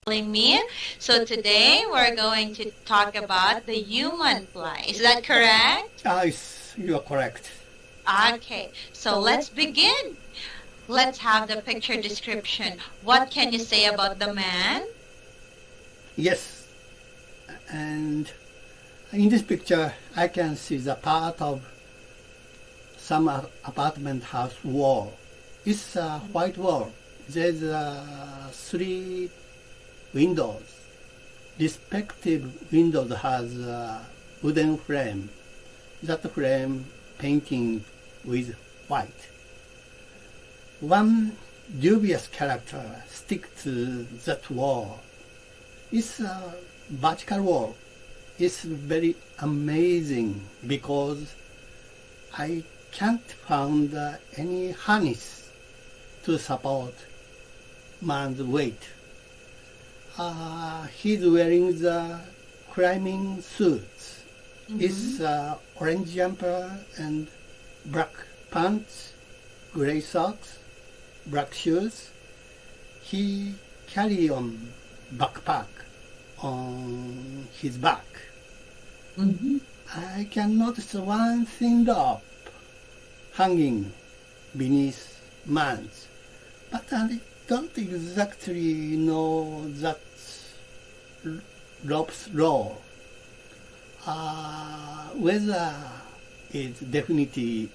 calling me. So today we're going to talk about the human fly. Is that correct? Yes, you are correct. Okay, so let's begin. Let's have the picture description. What can you say about the man? Yes, and in this picture, I can see the part of some apartment house wall. It's a white wall. There's 3 windows. Respective windows has a wooden frame. That frame painting with white. One dubious character stick to that wall. It's a vertical wall. It's very amazing because I can't find any harness to support man's weight. He's wearing the climbing suits. It's orange jumper and black pants, gray socks, black shoes. He carry on backpack on his back. I can notice one thin rope hanging beneath man's, but I don't exactly know that rope's role. Weather is definitely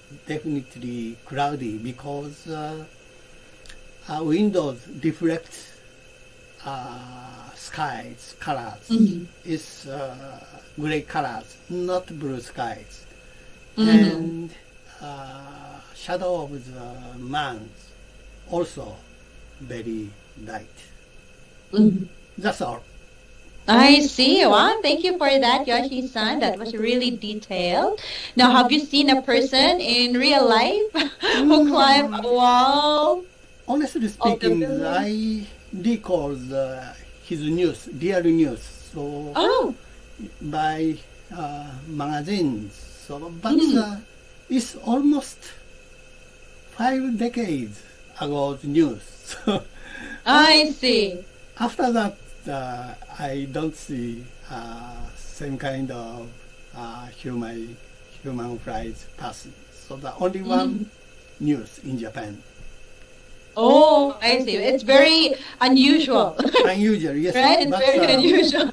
cloudy because windows reflect skies colors. It's gray colors, not blue skies. And shadow of the man also very light. That's all. I see. Wow, thank you for that, Yoshi-san. That was really detailed. Now, have you seen a person in real life who climbed a wall? Honestly speaking, I recall his news, real news. So by magazines. So, but it's almost 5 decades ago news. I see. After that, I don't see same kind of human rights person. So the only one news in Japan. Oh, I see. It's very unusual. Unusual, yes. Right? It's but, very unusual.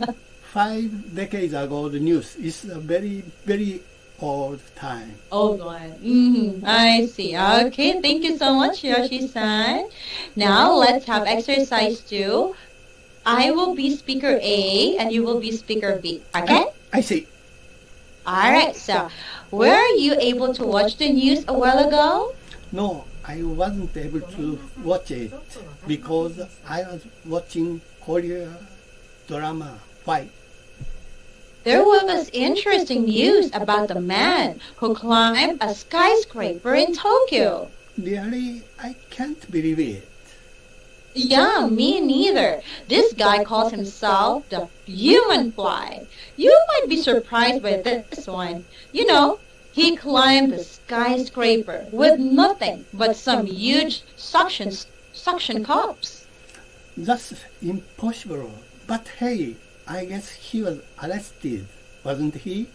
5 decades ago, the news is a very, very old time. Old one. I see. Okay, thank you so much, Yoshi-san. Now, let's have exercise 2. I will be speaker A and you will be speaker B. Okay? I see. Alright, so were you able to watch the news a while ago? No, I wasn't able to watch it because I was watching Korean drama. Why? There was interesting news about the man who climbed a skyscraper in Tokyo. Really, I can't believe it. Yeah, me neither. This guy calls himself the human fly. You might be surprised by this one. You know, he climbed the skyscraper with nothing but some huge suction cups. That's impossible. But hey, I guess he was arrested, wasn't he?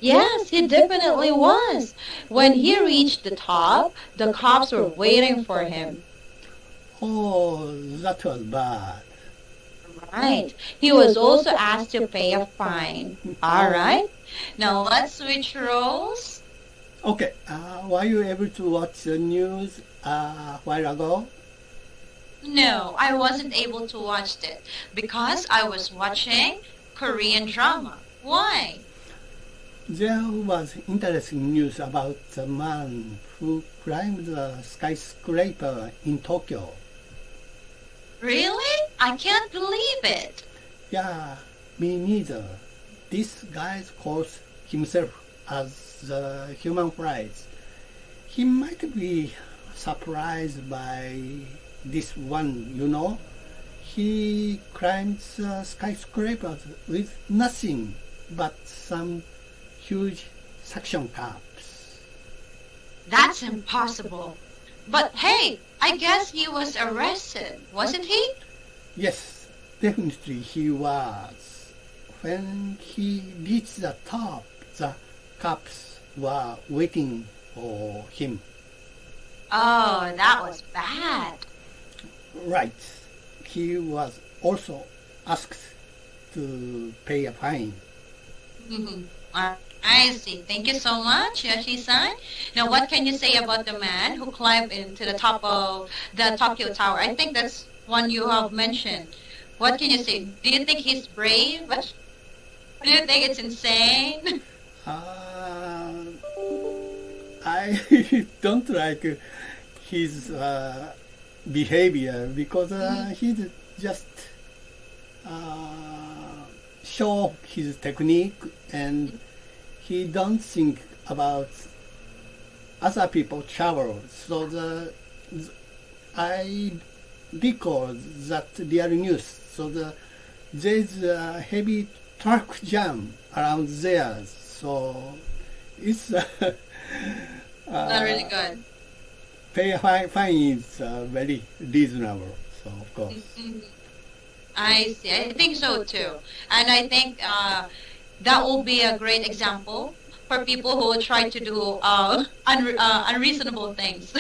Yes, he definitely was. When he reached the top, the cops were waiting for him. Oh, that was bad. Right. He was also asked to pay a fine. All right. Now let's switch roles. Okay, were you able to watch the news a while ago? No, I wasn't able to watch it because I was watching Korean drama. Why? There was interesting news about the man who climbed the skyscraper in Tokyo. Really? I can't believe it. Yeah, me neither. This guy calls himself as the human prize. He might be surprised by this one, you know. He climbs skyscrapers with nothing but some huge suction cups. That's impossible. But hey, I guess he was arrested, wasn't he? Yes, definitely he was. When he reached the top, the cops were waiting for him. Oh, that was bad. Right. He was also asked to pay a fine. Mhm. I see. Thank you so much, Yoshi-san. Now, what can you say about the man who climbed into the top of the Tokyo Tower? I think that's one you have mentioned. What can you say? Do you think he's brave? Do you think it's insane? I don't like his behavior because he's just show his technique and he don't think about other people travel. So I recall that real news. So there's a heavy truck jam around there. So it's Not really good. pay a fine is very reasonable. So of course. I see. I think so too. And I think that will be a great example for people who try to do unreasonable things.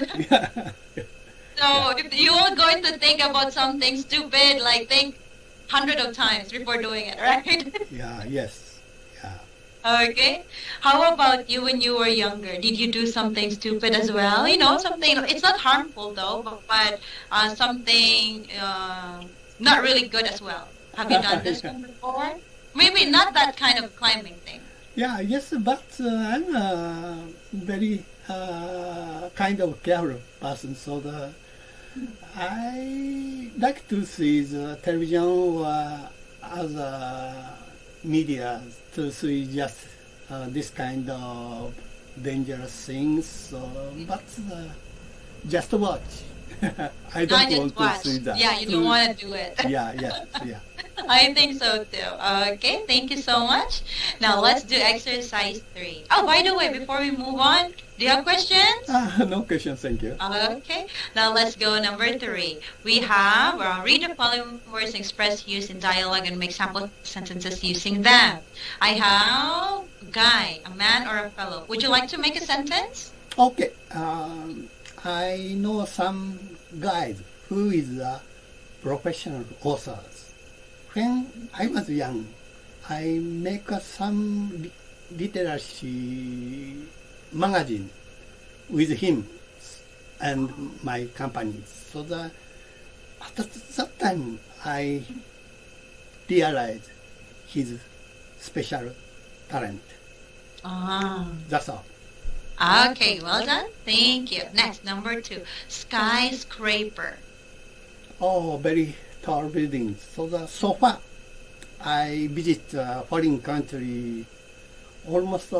So if you are going to think about something stupid, like think hundred of times before doing it, right? Yes. Okay. How about you when you were younger? Did you do something stupid as well? You know, something, it's not harmful though, but something not really good as well. Have you done this one before? Maybe not that kind of climbing thing. Yes, but I'm a very kind of careful person, so I like to see the television or other media to see just this kind of dangerous things. So, but just watch. I don't want watch. to see that. Yeah, you don't want to do it. Yeah. I think so too. Okay, thank you so much. Now let's do exercise 3. Oh, by the way, before we move on, do you have questions? No questions, thank you. Okay, now let's go number 3. We have read the following words and express use in dialogue and make sample sentences using them. I have guy, a man or a fellow. Would you like to make a sentence? Okay. I know some guys who is a professional authors. When I was young, I make some literacy magazine with him and my company. So at that time, I realized his special talent. That's all. Okay, well done. Thank you. Next, number 2, skyscraper. Oh, very tall buildings. So far, I visit foreign country almost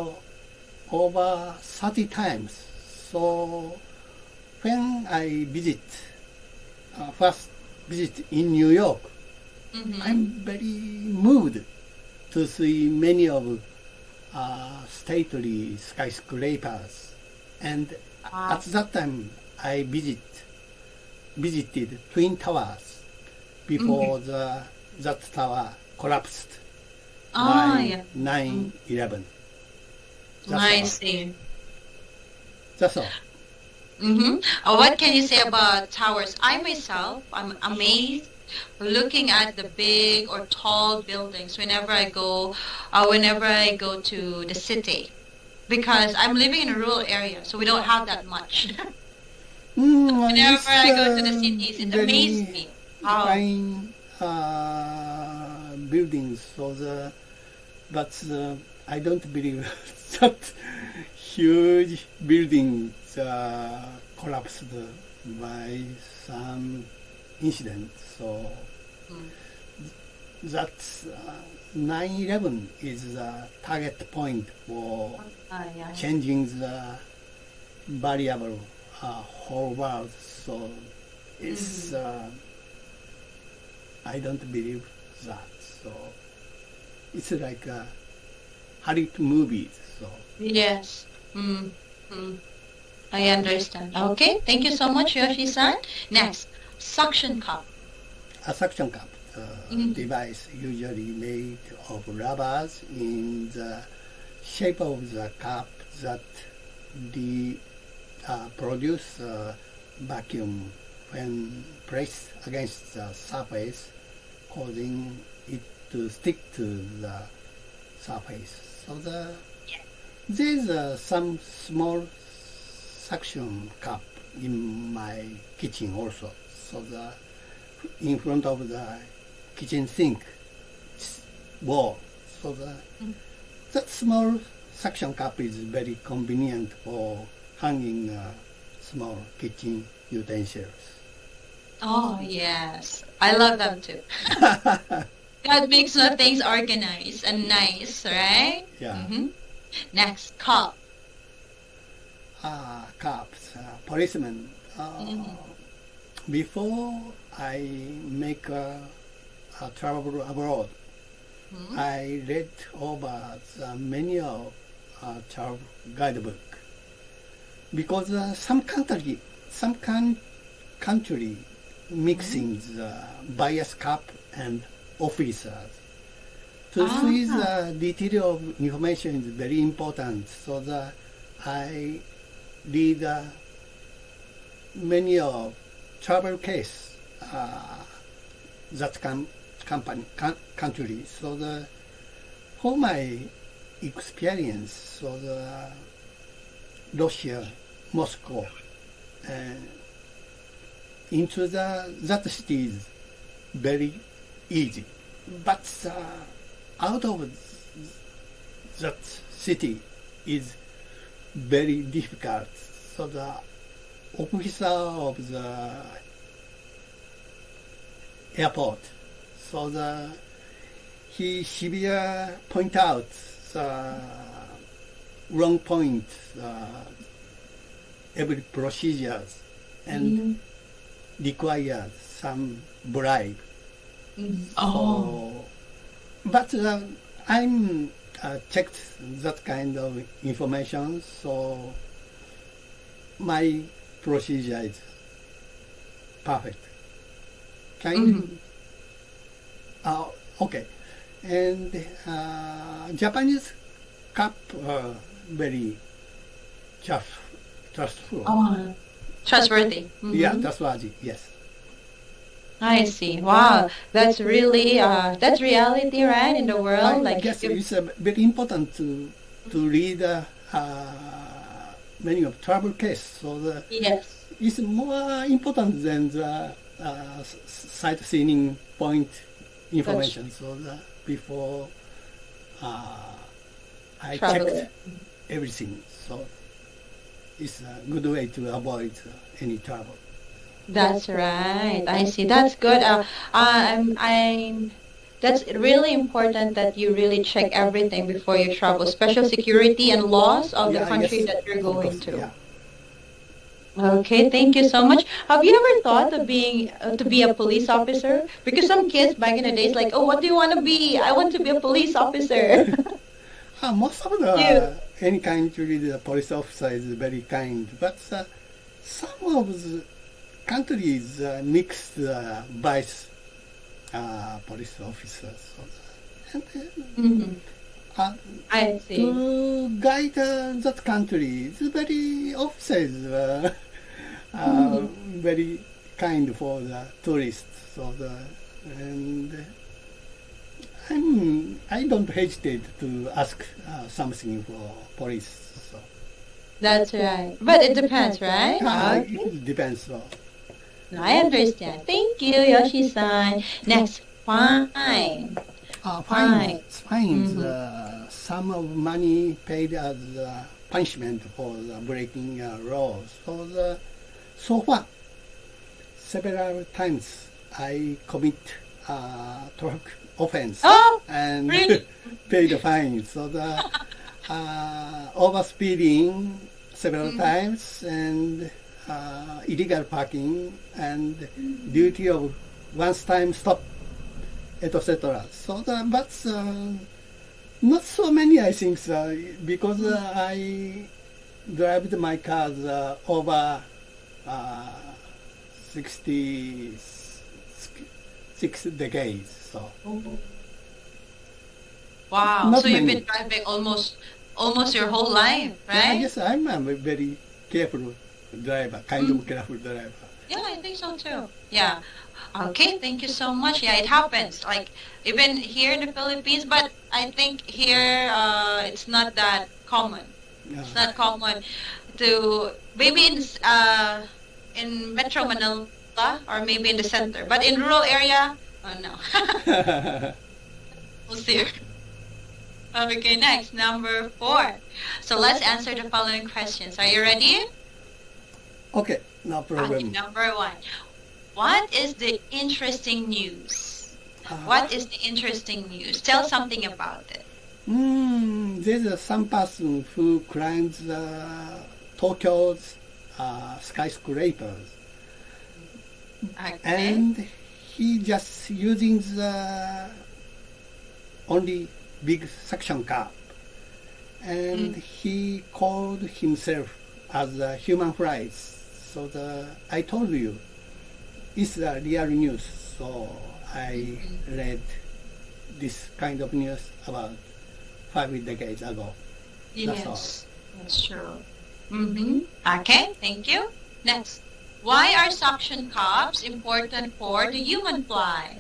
over 30 times. So when I first visit in New York, I'm very moved to see many of stately skyscrapers. And at that time, I visited Twin Towers before that tower collapsed by 9/11. I see. That's all. What can you say about towers? I myself, I'm amazed looking at the big or tall buildings whenever I go to the city, because I'm living in a rural area, so we don't have that much. Whenever I go to the cities, it amazes me. Fine buildings, but I don't believe that huge buildings collapsed by some incident. So that's 9/11 is the target point for changing the variable whole world. So it's I don't believe that. So it's like a Hollywood movies. So yes. I understand. Okay, thank you so much, Yoshi-san. Next, suction cup. a suction cup. device usually made of rubbers in the shape of the cup that produce vacuum when pressed against the surface, causing it to stick to the surface. So there's some small suction cup in my kitchen also. So in front of the kitchen sink wall. So that small suction cup is very convenient for hanging small kitchen utensils. Oh, yes. I love them too. That makes things organized and nice, right? Yeah. Mm-hmm. Next, cup. Cups, policemen. Before I make a travel abroad, I read over the menu of travel guidebook because some country mixing the bias cup and officers. To see the detail of information is very important, so that I read many of travel case that country. So for my experience, so Russia, Moscow, into that city is very easy, but out of that city is very difficult. So the officer of the airport, so he severe point out the wrong point, every procedures, and requires some bribe. So, but I'm checked that kind of information, so my procedure is perfect. Okay. And Japanese cup very trustful. Trustworthy. Yeah, trustworthy, yes. I see. Wow, that's really that's reality, right? In the world, I guess it's very important to read many of travel case. So yes, it's more important than the sightseeing point information. So before I checked everything, so it's a good way to avoid any trouble. that's right. I see. That's good. That's really important that you really check everything before you travel, special security and laws of the country that you're going to. Yeah. Okay, thank you so much. Have you ever thought of being to be a police officer? Because some kids back in the days like, oh, what do you want to be? I want to be a police officer. Most of any country, the police officer is very kind, but some of the countries mix vice police officers. I see. To guide that country, it's very officers very kind for the tourists. So I don't hesitate to ask something for police. So. That's right. But it depends, right? It depends. So. I understand. Thank you, Yoshi-san. Next, fine. Fine. Sum of money paid as punishment for breaking laws. So far, several times I commit traffic offense and really? pay the fine. So overspeeding several times and illegal parking and duty of once-time stop, etc. So but not so many, I think, because I drive my cars over 60 6 decades. So Wow. not So you've many. been driving almost your whole life, Yeah, right? yes, I'm a very careful driver, kind of careful driver. Yeah, I think so too. Yeah. Okay, thank you so much. Yeah, it happens. Like even here in the Philippines, but I think here it's not that common. It's not common to maybe in Metro Manila or maybe in the center, but in rural area, oh no. We'll see. Okay, next number 4. So let's answer the following questions. Are you ready? Okay, no Okay, problem. number 1. What is the interesting news? What is the interesting news? Tell something about it. There's some person who climbs Tokyo's skyscrapers, Okay. and he just using the only big suction cup, and he called himself as a human flies. So I told you, it's a real news. So I read this kind of news about 5 decades ago. That's all. Yes, that's true. Okay, thank you. Next. Why are suction cups important for the human fly?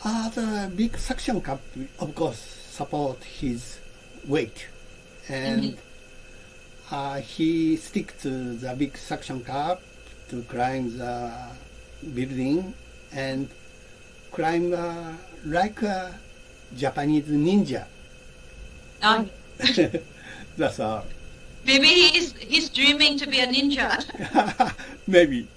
The big suction cup, of course, support his weight, and he stick to the big suction cup to climb the building and climb like a Japanese ninja. Oh, That's all. maybe he's dreaming to be a ninja. Maybe.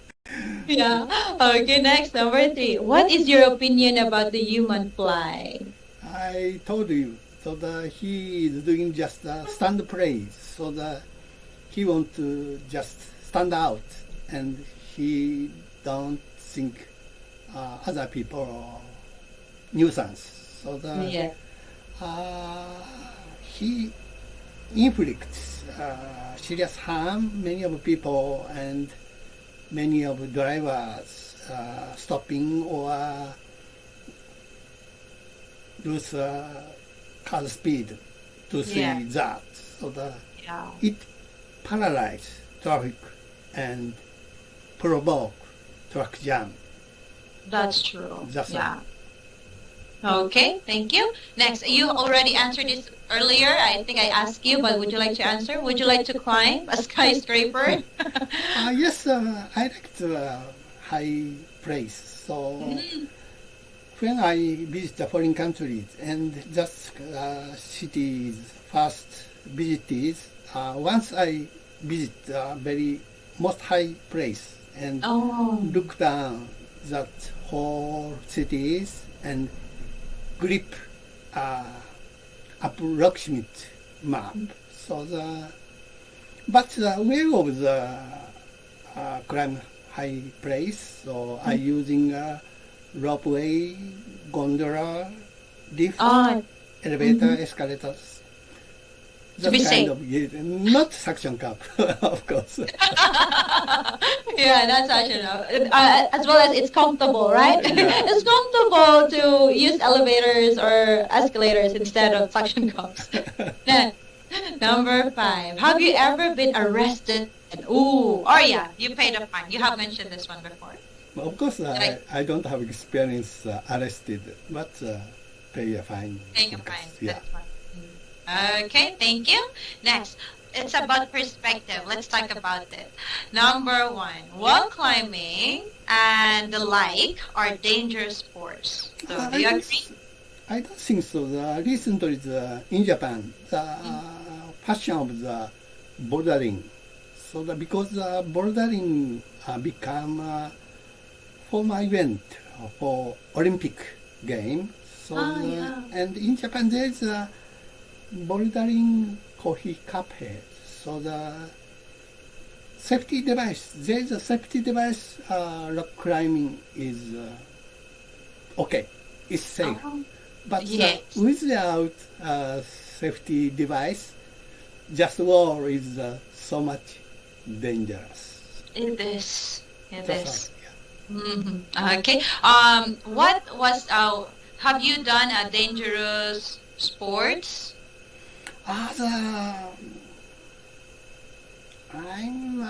Yeah. Okay, next, number 3. What is your opinion about the human fly? I told you. So he is doing just stand praise. So he want to just stand out, and he don't think other people nuisance. So Yeah. He inflicts serious harm many of people, and many of drivers stopping or lose car speed to see Yeah. that. So Yeah. it paralyze traffic and provoke truck jam. That's true. That's Yeah. Okay, thank you. Next, you already answered this earlier. I think I asked you, but would you like to answer? Would you like to climb a skyscraper? Yes, I like the high place. So when I visit the foreign countries and just cities first visited, once I visit the very most high place and look down that whole cities and grip approximate map. So but the way of the climb high place, so I using ropeway, gondola, lift, elevator, escalators. To be safe. Not suction cup, of course. Yeah, that's actually as well as it's comfortable, right? Yeah. It's comfortable to use elevators or escalators instead of suction cups. Then, number 5. Have you ever been arrested? Ooh, or yeah, you paid a fine. You have mentioned this one before. Of course, I don't have experience arrested, but pay a fine. Paying a fine. Yeah. That's fine. Okay, thank you. Next, it's about perspective. Let's talk about it. Number 1, wall climbing and the like are dangerous sports. So do you agree? I don't think so. Recently, in Japan, the fashion of the bouldering. So because bouldering become a formal event for Olympic game. So and in Japan there is a bouldering coffee cuphead. So the safety device, there is a safety device. Rock climbing is okay, it's safe. But without safety device, just wall is so much dangerous. It is. It That's is. Mhm. Okay. What was have you done a dangerous sports? As I'm,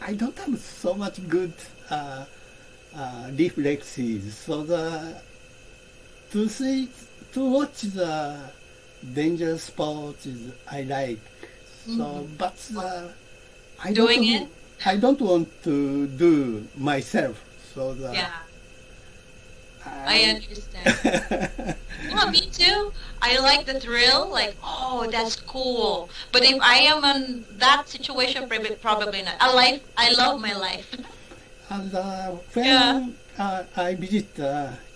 I don't have so much good reflexes, so to see, to watch the dangerous sports is I like. So, but I Doing don't, it? I don't want to do myself. So Yeah, I understand. Well, me too. I like the thrill, like, oh, that's cool. But if I am in that situation, probably not. I love my life. And Yeah. when I visit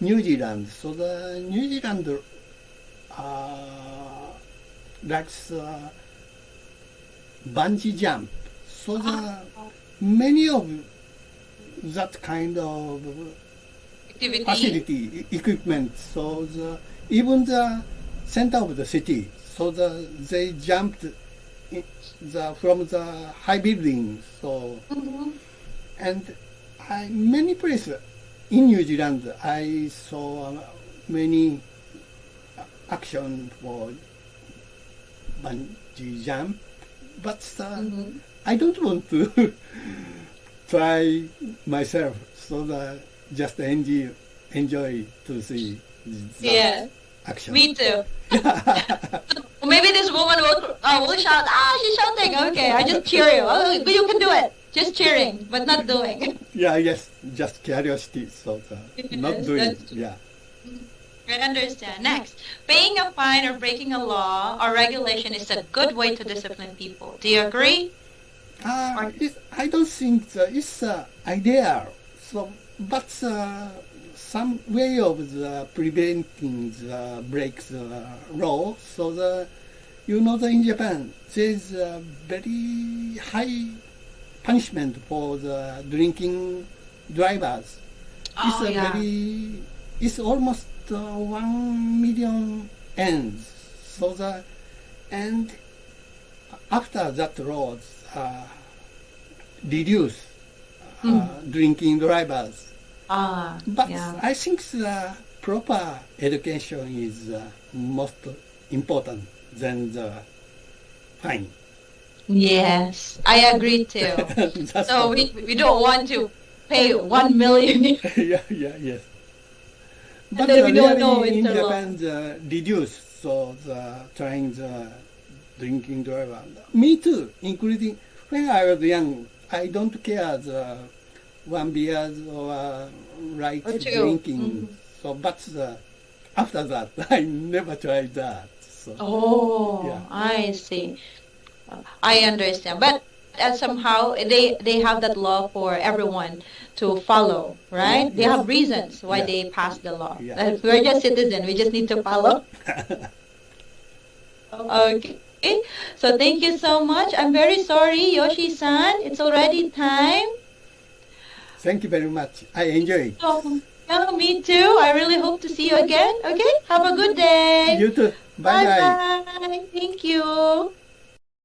New Zealand, so the New Zealand likes bungee jump. So the many of that kind of Activity. facility equipment. So even the center of the city. So they jumped from the high building. So Mhm. and many places in New Zealand I saw many action for bungee jump, but Mhm. I don't want to try myself. So just enjoy to see that Yeah, action. me too. Maybe this woman will shout, she's shouting. Okay, I just cheer you. Oh, you can do it. Just cheering, but not doing. Yeah, yes, just curiosity. So not Yes, doing. that's true. Yeah. I understand. Next, paying a fine or breaking a law or regulation is a good way to discipline people. Do you agree? I don't think it's ideal. So, but some way of preventing the breaks law. So in Japan there's a very high punishment for the drinking drivers. It's Oh, yeah. it's almost 1 million ends. So and after that law reduce drinking drivers. But Yeah. I think the proper education is most important than the fine. Yes, I agree too. That's So all. we don't want to pay 1 million. Yeah, yes. But then we don't know really in it's a law. Japan, reduce so trying the drinking driver. Me too, including when I was young. I don't care the 1 beer or right Or two. drinking. So, but after that, I never tried that. So, Oh, yeah. I see. I understand. But somehow they have that law for everyone to follow, right? They have reasons why Yeah. they passed the law. Yeah. We're just citizens. We just need to follow. Okay. So thank you so much. I'm very sorry, Yoshi-san. It's already time. Thank you very much. I enjoy it. So, yeah, me too. I really hope to see you again. Okay? Have a good day. You too. Bye bye. Bye-bye. Thank you.